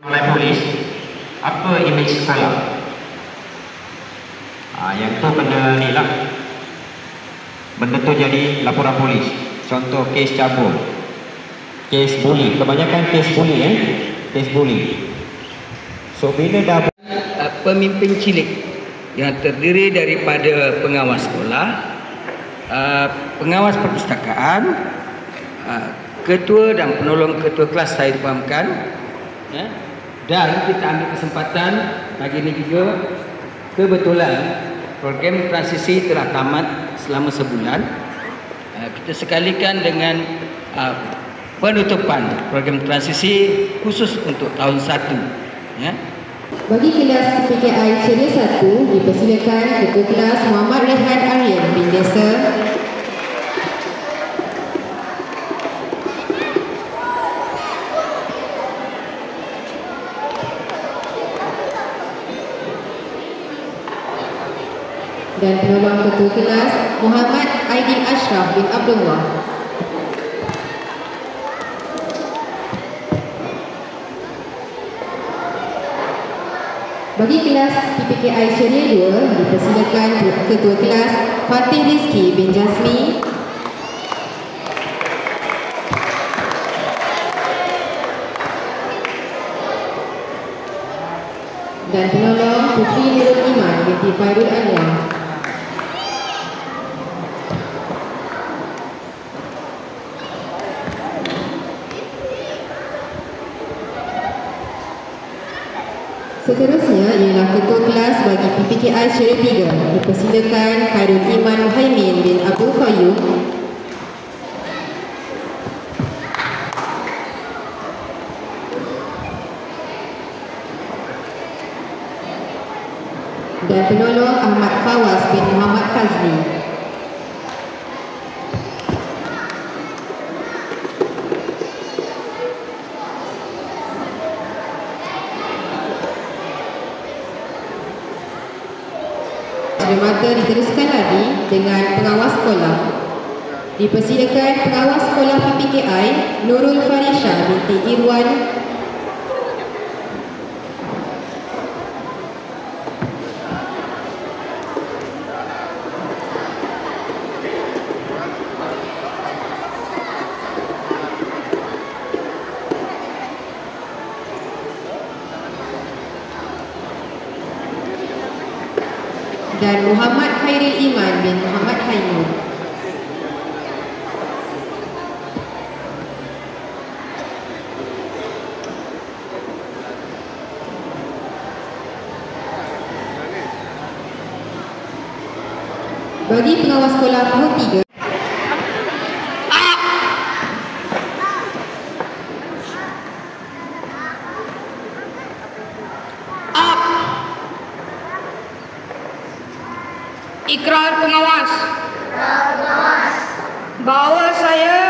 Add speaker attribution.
Speaker 1: oleh polis, apa imej sekolah? Yang tu kena ni lah, benda tu jadi laporan polis. Contoh kes cabul, kes bully, kebanyakan kes bully kes bully. So bila dah
Speaker 2: pemimpin cilik yang terdiri daripada pengawas sekolah, pengawas perpustakaan, ketua dan penolong ketua kelas, saya fahamkan, dan kita ambil kesempatan pagi ini juga, kebetulan program transisi telah tamat selama sebulan. Kita sekalikan dengan penutupan program transisi khusus untuk tahun 1.
Speaker 3: Bagi kelas PKI Ceria 1, dipersilakan Ketua Kelas Muhammad Rehan Aryan bin Desa. Dan penolong Ketua Kelas Muhammad Aidil Ashraf bin Abdullah. Bagi kelas PPKI Ceria 2, dipersilakan Ketua Kelas Fatih Rizki bin Jasmi. Dan penolong Putri Nurul Iman binti Fairul Anwar. Seterusnya ialah Ketua Kelas bagi PPKI Ceria 3, dipersilakan Khairul Iman Muhaimin bin Abdul Qayyum. Dan penolong Ahmad Fawaz bin Muhammad Fazli. Mata diteruskan lagi dengan pengawas sekolah. Dipersilakan pengawas sekolah PPKI Nurul Farisha binti Irwan. Dan Muhammad Khairil Iman bin Muhammad Hainur. Bagi pengawas sekolah tahun 3,
Speaker 4: Ikrar pengawas bahawa saya